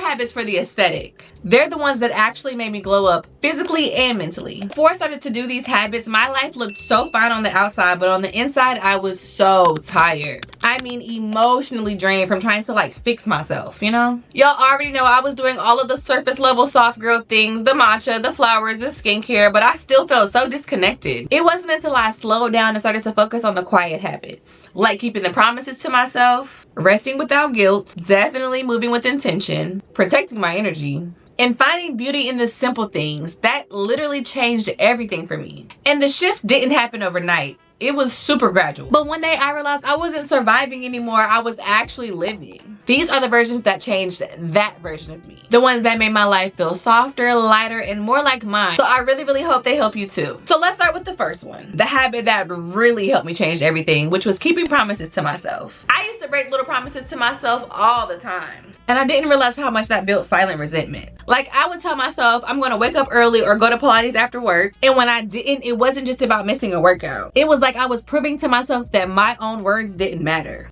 habits for the aesthetic. They're the ones that actually made me glow up physically and mentally. Before I started to do these habits, my life looked so fine on the outside, but on the inside, I was so tired. I mean, emotionally drained from trying to like fix myself, you know? Y'all already know I was doing all of the surface level soft girl things, the matcha, the flowers, the skincare, but I still felt so disconnected. It wasn't until I slowed down and started to focus on the quiet habits, like keeping the promises to myself, resting without guilt, definitely moving with intention, protecting my energy, and finding beauty in the simple things. That literally changed everything for me. And the shift didn't happen overnight. It was super gradual. But one day I realized I wasn't surviving anymore. I was actually living. These are the versions that changed that version of me. The ones that made my life feel softer, lighter, and more like mine. So I really, really hope they help you too. So let's start with the first one. The habit that really helped me change everything, which was keeping promises to myself. I used to break little promises to myself all the time. And I didn't realize how much that built silent resentment. Like, I would tell myself I'm gonna wake up early or go to Pilates after work. And when I didn't, it wasn't just about missing a workout. It was like I was proving to myself that my own words didn't matter.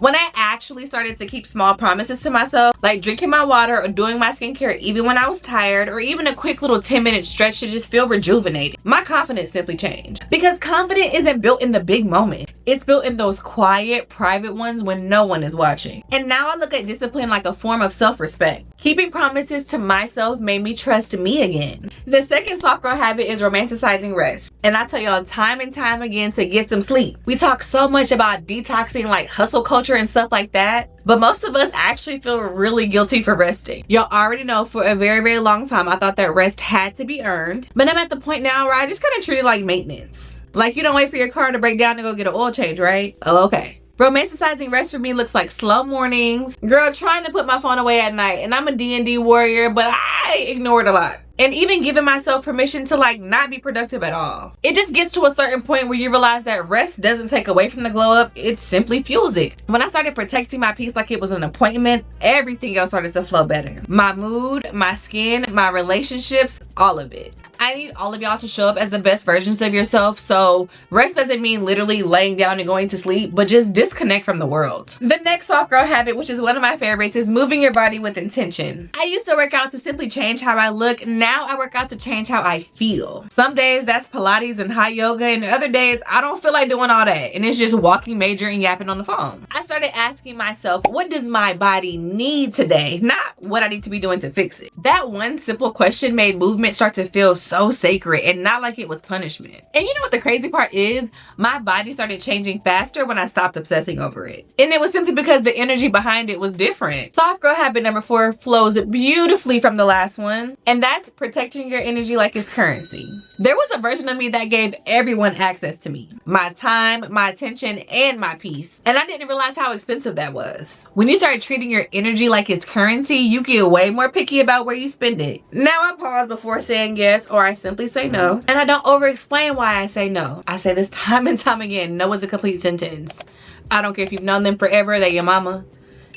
When I actually started to keep small promises to myself, like drinking my water or doing my skincare even when I was tired, or even a quick little 10-minute stretch to just feel rejuvenated, my confidence simply changed. Because confidence isn't built in the big moment. It's built in those quiet, private ones when no one is watching. And now I look at discipline like a form of self-respect. Keeping promises to myself made me trust me again. The second soft girl habit is romanticizing rest. And I tell y'all time and time again to get some sleep. We talk so much about detoxing, like hustle culture and stuff like that, but most of us actually feel really guilty for resting. Y'all already know for a very, very long time I thought that rest had to be earned, but I'm at the point now where I just kind of treat it like maintenance. Like, you don't wait for your car to break down to go get an oil change, right? Oh, okay. Romanticizing rest for me looks like slow mornings, girl trying to put my phone away at night, and I'm a D&D warrior, but I ignore it a lot. And even giving myself permission to like not be productive at all. It just gets to a certain point where you realize that rest doesn't take away from the glow up, it simply fuels it. When I started protecting my peace like it was an appointment, everything else started to flow better. My mood, my skin, my relationships, all of it. I need all of y'all to show up as the best versions of yourself. So rest doesn't mean literally laying down and going to sleep, but just disconnect from the world. The next soft girl habit, which is one of my favorites, is moving your body with intention. I used to work out to simply change how I look. Now I work out to change how I feel. Some days that's Pilates and hot yoga, and other days I don't feel like doing all that. And it's just walking major and yapping on the phone. I started asking myself, what does my body need today? Not what I need to be doing to fix it. That one simple question made movement start to feel so sacred and not like it was punishment. And you know what the crazy part is? My body started changing faster when I stopped obsessing over it. And it was simply because the energy behind it was different. Soft girl habit number 4 flows beautifully from the last one, and that's protecting your energy like it's currency. There was a version of me that gave everyone access to me. My time, my attention, and my peace. And I didn't realize how expensive that was. When you start treating your energy like it's currency, you get way more picky about where you spend it. Now I pause before saying yes, or I simply say no. And I don't over-explain why I say no. I say this time and time again. No is a complete sentence. I don't care if you've known them forever. They're your mama,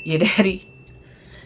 your daddy,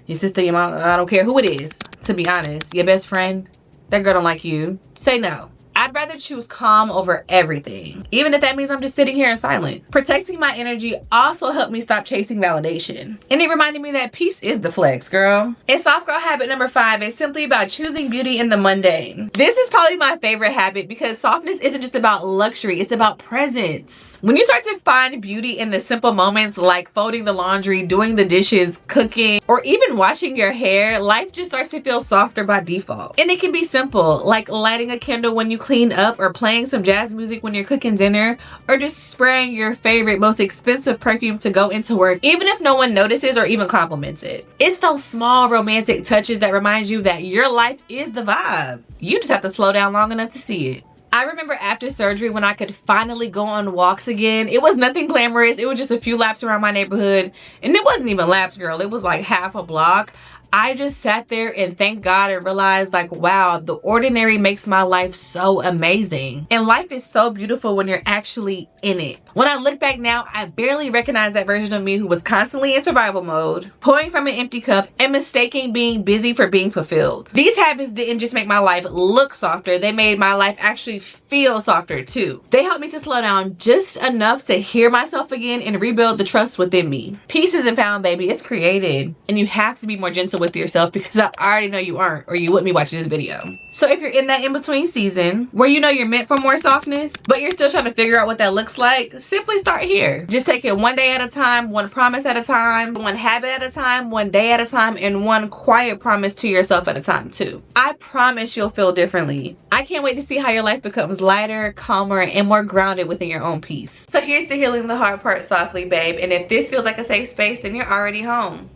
your sister, your mom. I don't care who it is, to be honest. Your best friend. That girl don't like you. Say no. I'd rather choose calm over everything, even if that means I'm just sitting here in silence. Protecting my energy also helped me stop chasing validation. And it reminded me that peace is the flex, girl. And soft girl habit number 5 is simply about choosing beauty in the mundane. This is probably my favorite habit because softness isn't just about luxury, it's about presence. When you start to find beauty in the simple moments like folding the laundry, doing the dishes, cooking, or even washing your hair, life just starts to feel softer by default. And it can be simple, like lighting a candle when you clean up, or playing some jazz music when you're cooking dinner, or just spraying your favorite most expensive perfume to go into work even if no one notices or even compliments it. It's those small romantic touches that remind you that your life is the vibe. You just have to slow down long enough to see it. I remember after surgery when I could finally go on walks again. It was nothing glamorous. It was just a few laps around my neighborhood, and it wasn't even laps, girl. It was like half a block. I just sat there and thanked God and realized, like, wow, the ordinary makes my life so amazing. And life is so beautiful when you're actually in it. When I look back now, I barely recognize that version of me who was constantly in survival mode, pouring from an empty cup, and mistaking being busy for being fulfilled. These habits didn't just make my life look softer, they made my life actually feel softer too. They helped me to slow down just enough to hear myself again and rebuild the trust within me. Peace isn't found, baby, it's created. And you have to be more gentle with yourself, because I already know you aren't, or you wouldn't be watching this video. So if you're in that in-between season where you know you're meant for more softness, but you're still trying to figure out what that looks like, simply start here. Just take it one day at a time, one promise at a time, one habit at a time, one day at a time, and one quiet promise to yourself at a time too. I promise you'll feel differently. I can't wait to see how your life becomes lighter, calmer, and more grounded within your own peace. So here's to healing the hard part softly, babe. And if this feels like a safe space, then you're already home.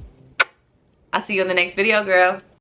I'll see you in the next video, girl.